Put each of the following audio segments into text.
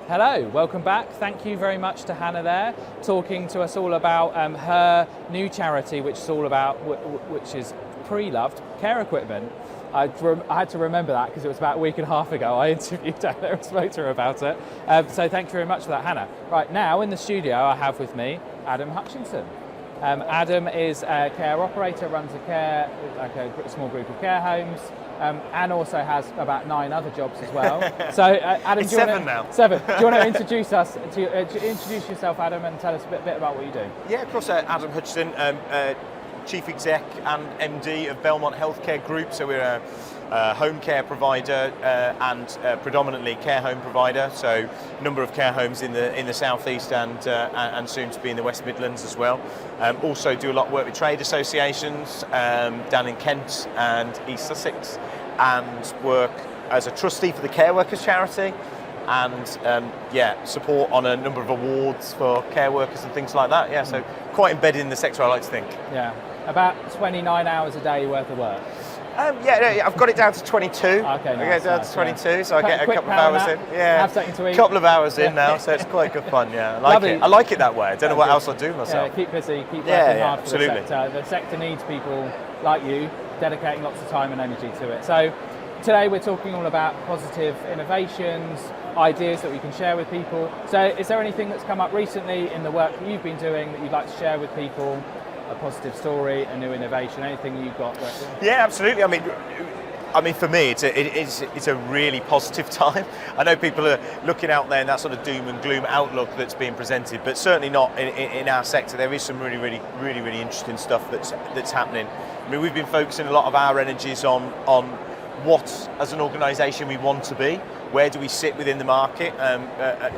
Hello, welcome back. Thank you very much to Hannah there, talking to us all about her new charity, which is all about, which is pre-loved care equipment. I had to remember that because it was about a week and a half ago I interviewed Hannah and spoke to her about it. So thank you very much for that, Hannah. Right, now in the studio I have with me Adam Hutchinson. Adam is a care operator, runs a small group of care homes, and also has about 9 other jobs as well. So, Adam, it's 7 now. 7. Do you want to introduce yourself, Adam, and tell us a bit about what you do? Yeah, of course. Adam Hutchinson, Chief Exec and MD of Belmont Healthcare Group. So we're a home care provider and predominantly care home provider. So a number of care homes in the southeast and soon to be in the West Midlands as well. Also do a lot of work with trade associations down in Kent and East Sussex, and work as a trustee for the Care Workers charity, and support on a number of awards for care workers and things like that. Yeah, so quite embedded in the sector, I like to think. Yeah, about 29 hours a day worth of work. I've got it down to 22. Okay, I get it down to 22, so I get a couple of hours in. Yeah, have something to eat. A couple of hours in now, so it's quite good fun. Yeah, I like it that way. I don't know what else I'll do with myself. Yeah, keep busy, keep working hard for absolutely. the sector. The sector needs people like you, dedicating lots of time and energy to it. So today we're talking all about positive innovations, ideas that we can share with people. So is there anything that's come up recently in the work that you've been doing that you'd like to share with people? A positive story, a new innovation, anything you've got? Yeah, absolutely. I mean, for me, it's a really positive time. I know people are looking out there in that sort of doom and gloom outlook that's being presented, but certainly not in our sector. There is some really interesting stuff that's happening. I mean, we've been focusing a lot of our energies on what, as an organisation, we want to be. Where do we sit within the market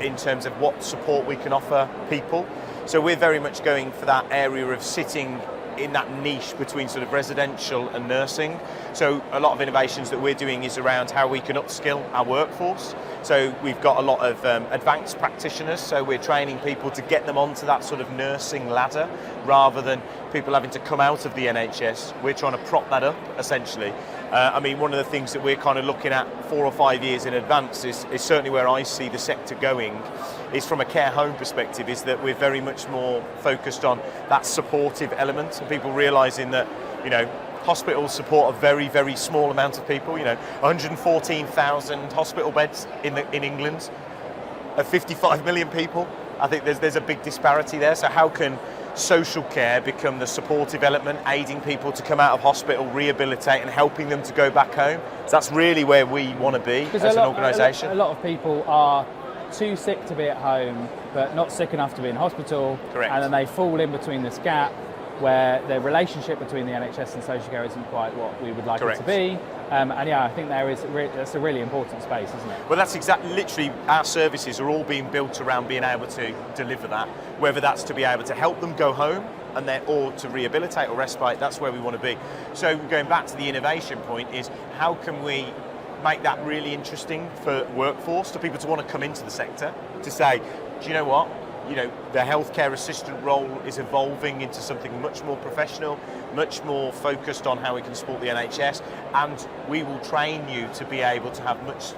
in terms of what support we can offer people? So we're very much going for that area of sitting in that niche between sort of residential and nursing. So a lot of innovations that we're doing is around how we can upskill our workforce. So we've got a lot of advanced practitioners, so we're training people to get them onto that sort of nursing ladder rather than people having to come out of the NHS. We're trying to prop that up, essentially. One of the things that we're kind of looking at 4 or 5 years in advance is certainly where I see the sector going, is from a care home perspective, is that we're very much more focused on that supportive element, and people realising that, hospitals support a very small amount of people. 114,000 hospital beds in England, of 55 million people. I think there's a big disparity there. So how can social care become the supportive element, aiding people to come out of hospital, rehabilitate, and helping them to go back home? So that's really where we want to be as an organisation. A lot of people are too sick to be at home, but not sick enough to be in hospital. Correct. And then they fall in between this gap where the relationship between the NHS and social care isn't quite what we would like Correct. it to be. I think that's a really important space, isn't it? Well, that's literally our services are all being built around being able to deliver that, whether that's to be able to help them go home or to rehabilitate or respite. That's where we want to be. So going back to the innovation point, is how can we make that really interesting for workforce, for people to want to come into the sector, to say, do you know what? The healthcare assistant role is evolving into something much more professional, much more focused on how we can support the NHS, and we will train you to be able to have much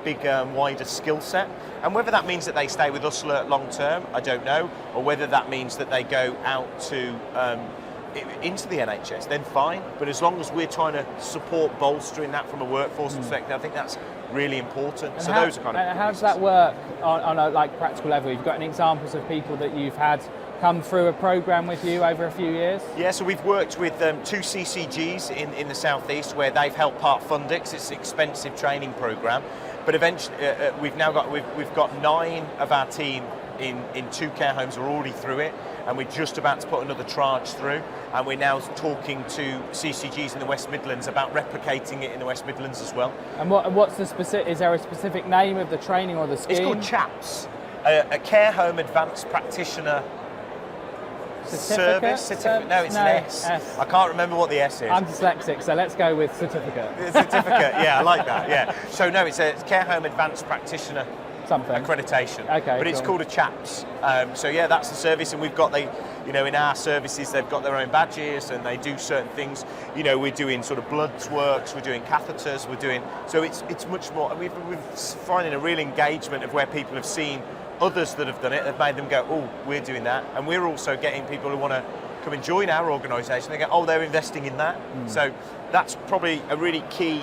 bigger, wider skill set. And whether that means that they stay with us long term, I don't know, or whether that means that they go out to into the NHS, then fine. But as long as we're trying to support bolstering that from a workforce perspective, I think that's really important. And so those are kind of. How does that work on a practical level? You've got any examples of people that you've had come through a programme with you over a few years? Yeah, so we've worked with 2 CCGs in the southeast where they've helped part fund it, 'cause it's an expensive training programme. But eventually, we've got 9 of our team in 2 care homes are already through it, and we're just about to put another tranche through, and we're now talking to CCGs in the West Midlands about replicating it in the West Midlands as well. And what's the specific? Is there a specific name of the training or the scheme? It's called CHAPS, a Care Home Advanced Practitioner Certificate. No, it's an S. I can't remember what the S is. I'm dyslexic, so let's go with certificate. Certificate, yeah, I like that. Yeah. So no, it's a Care Home Advanced Practitioner something? Accreditation. Okay, but it's cool. called a CHAPS. So yeah, that's the service, and we've got in our services they've got their own badges and they do certain things. We're doing sort of bloods works, we're doing catheters, so it's much more. And we're finding a real engagement of where people have seen others that have done it, have made them go, oh, we're doing that, and we're also getting people who want to come and join our organisation. They go, oh, they're investing in that. So that's probably a really key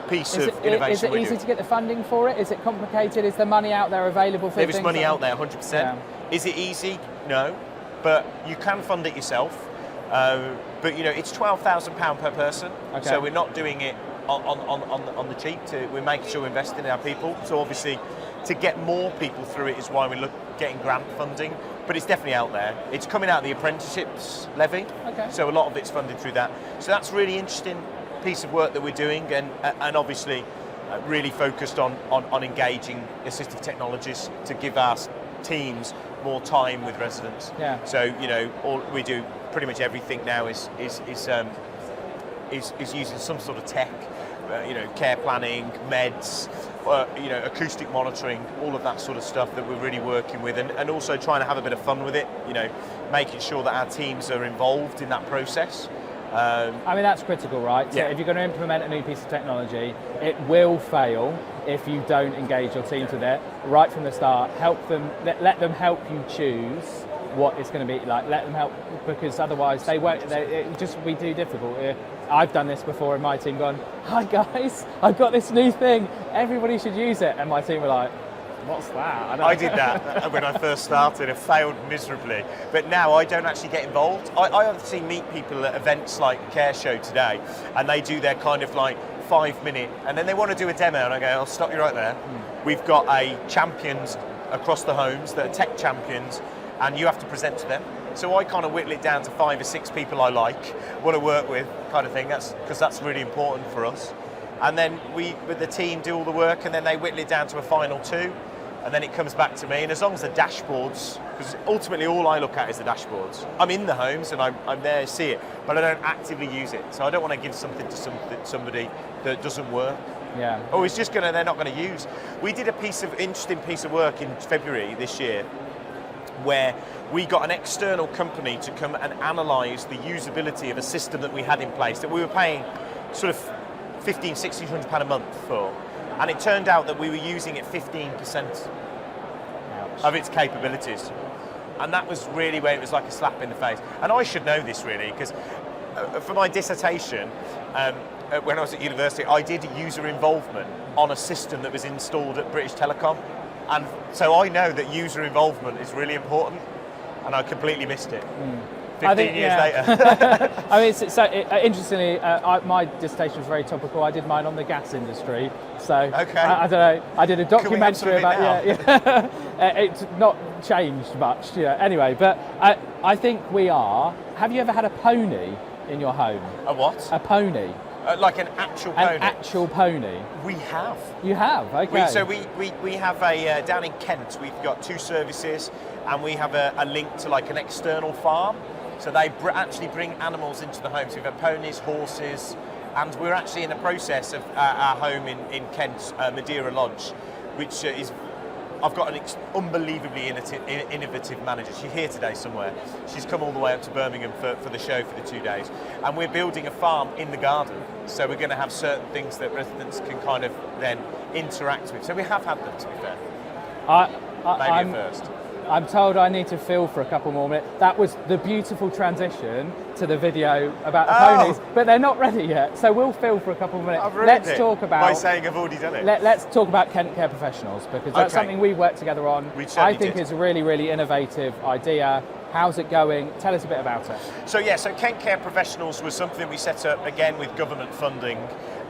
piece of innovation. Is it easy to get the funding for it? Is it complicated? Is there money out there available for there things? There is money out there, 100%. Yeah. Is it easy? No, but you can fund it yourself. But it's £12,000 per person. Okay. So we're not doing it on the cheap. We're making sure we're investing in our people. So obviously, to get more people through it is why we're getting grant funding. But it's definitely out there. It's coming out of the apprenticeships levy. Okay. So a lot of it's funded through that. So that's really interesting piece of work that we're doing, and obviously really focused on engaging assistive technologies to give our teams more time with residents. Yeah. So all we do, pretty much everything now is using some sort of tech. Care planning, meds, acoustic monitoring, all of that sort of stuff that we're really working with, and also trying to have a bit of fun with it. Making sure that our teams are involved in that process. That's critical, right? So if you're going to implement a new piece of technology, it will fail if you don't engage your teams with it right from the start. Help them, let them help you choose what it's going to be like. Let them help, because otherwise they won't. It just be too difficult. I've done this before in my team. Gone, hi guys, I've got this new thing. Everybody should use it, and my team were like, what's that? I did that when I first started. It failed miserably. But now I don't actually get involved. I obviously meet people at events like Care Show today, and they do their kind of 5 minute, and then they want to do a demo, and I go, I'll stop you right there. We've got champions across the homes that are tech champions, and you have to present to them. So I kind of whittle it down to 5 or 6 people I want to work with, kind of thing. That's because that's really important for us. And then we, with the team, do all the work, and then they whittle it down to a final 2. And then it comes back to me, and as long as the dashboards, because ultimately all I look at is the dashboards. I'm in the homes and I'm there to see it, but I don't actively use it. So I don't want to give something to somebody that doesn't work. Yeah. Or it's just they're not going to use. We did a interesting piece of work in February this year, where we got an external company to come and analyse the usability of a system that we had in place that we were paying sort of £1,500–1,600 a month for. And it turned out that we were using it 15% of its capabilities. And that was really where it was like a slap in the face. And I should know this really, because for my dissertation, when I was at university, I did user involvement on a system that was installed at British Telecom. And so I know that user involvement is really important, and I completely missed it. 15 years later. Interestingly, my dissertation was very topical. I did mine on the gas industry. So okay. I don't know. I did a documentary about it's not changed much. Anyway, but I think we are. Have you ever had a pony in your home? A what? A pony. Like an actual pony? An actual pony. We have. You have? Okay. We have a, down in Kent, we've got 2 services, and we have a link to an external farm. So they actually bring animals into the home. So we've got ponies, horses, and we're actually in the process of our home in Kent, Madeira Lodge, which is, I've got an unbelievably innovative manager. She's here today somewhere. She's come all the way up to Birmingham for the show for the 2 days. And we're building a farm in the garden. So we're going to have certain things that residents can kind of then interact with. So we have had them, to be fair. Maybe a first. I'm told I need to fill for a couple more minutes. That was the beautiful transition to the video about the ponies, but they're not ready yet. So we'll fill for a couple of minutes. Let's talk about... By saying I've already done it. Let's talk about Kent Care Professionals, because that's something we worked together on. I think is a really, really innovative idea. How's it going? Tell us a bit about it. So Kent Care Professionals was something we set up, again, with government funding.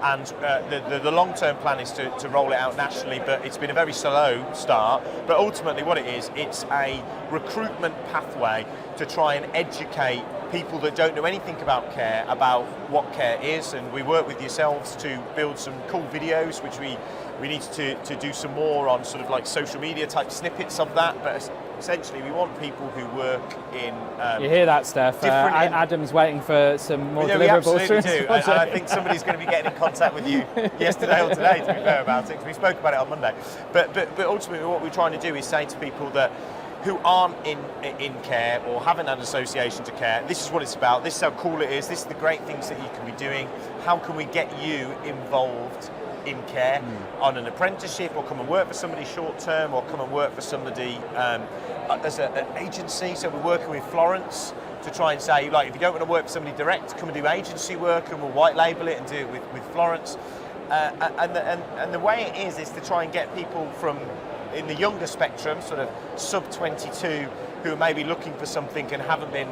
And the long-term plan is to roll it out nationally, but it's been a very slow start. But ultimately what it is, it's a recruitment pathway to try and educate people that don't know anything about care, about what care is. And we work with yourselves to build some cool videos, which we need to do some more on sort of social media type snippets of that. But essentially we want people who work in. You hear that, Steph? Adam's waiting for some more deliverables. We absolutely do, and I think somebody's going to be getting in contact with you yesterday or today, to be fair about it, because we spoke about it on Monday. But ultimately, what we're trying to do is say to people that who aren't in care or haven't had an association to care, this is what it's about, this is how cool it is, this is the great things that you can be doing, how can we get you involved in care on an apprenticeship, or come and work for somebody short term, or come and work for somebody as an agency. So we're working with Florence to try and say, like, if you don't want to work for somebody direct, come and do agency work, and we'll white label it and do it with Florence. And the way it is to try and get people from in the younger spectrum, sort of sub 22, who are maybe looking for something and haven't been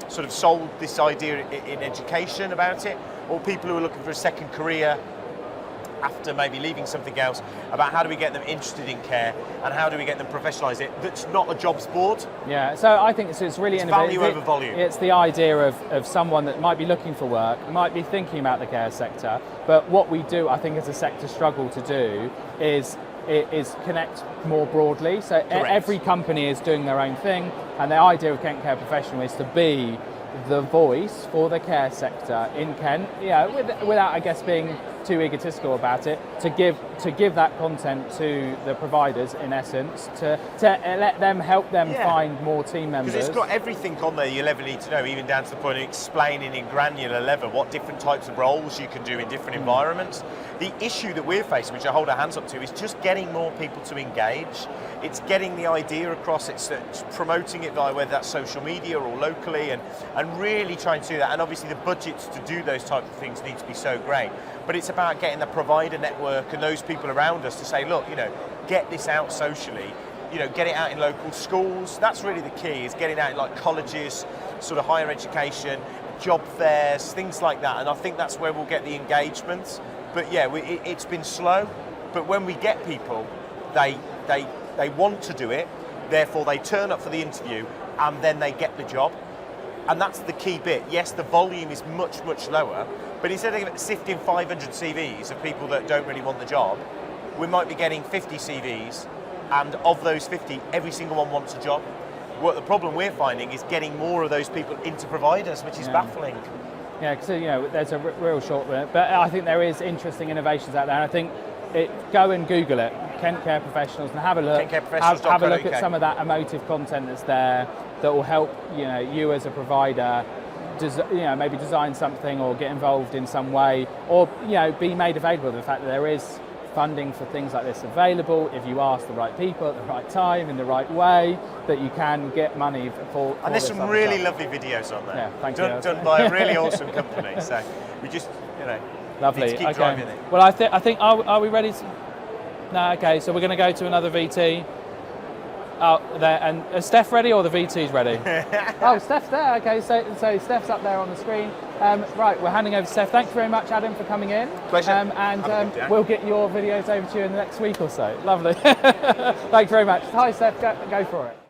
sort of sold this idea in education about it, or people who are looking for a second career after maybe leaving something else, about how do we get them interested in care and how do we get them professionalise it. That's not a jobs board. Yeah, so I think it's really innovative. Value over volume. It's the idea of someone that might be looking for work, might be thinking about the care sector, but what we do, I think, as a sector struggle to do is connect more broadly. So every company is doing their own thing, and the idea of Kent Care Professional is to be the voice for the care sector in Kent, without, I guess, being too egotistical about it, to give that content to the providers, in essence, to let them help them find more team members. Because it's got everything on there you'll ever need to know, even down to the point of explaining in granular level what different types of roles you can do in different environments. The issue that we're facing, which I hold our hands up to, is just getting more people to engage. It's getting the idea across, it's promoting it via whether that's social media or locally, and really trying to do that. And obviously the budgets to do those types of things need to be so great. But it's about getting the provider network and those people around us to say, look, get this out socially, get it out in local schools. That's really the key, is getting out in like colleges, sort of higher education, job fairs, things like that. And I think that's where we'll get the engagement. But yeah, it's been slow. But when we get people, they want to do it, therefore they turn up for the interview and then they get the job. And that's the key bit. Yes, the volume is much, much lower, but instead of sifting 500 CVs of people that don't really want the job, we might be getting 50 CVs, and of those 50, every single one wants a job. What the problem we're finding is getting more of those people into providers, which is baffling. Yeah, because there's a real short limit, but I think there is interesting innovations out there, and I think go and Google it, Kent Care Professionals, and have a look. Have a look at some of that emotive content that's there that will help you as a provider, maybe design something or get involved in some way, or be made available of the fact that there is funding for things like this available if you ask the right people at the right time in the right way, that you can get money for and there's some really lovely videos on there. Yeah, thank you. Done by a really awesome company. So we just lovely. need to keep driving it. Well, I think are we ready to? No, okay. So we're going to go to another VT. Oh, there, and is Steph ready or the VT's ready? Oh, Steph's there. Okay, so Steph's up there on the screen. Right, we're handing over to Steph. Thank you very much, Adam, for coming in. Pleasure. And we'll get your videos over to you in the next week or so. Lovely. Thanks very much. Hi, Steph. Go for it.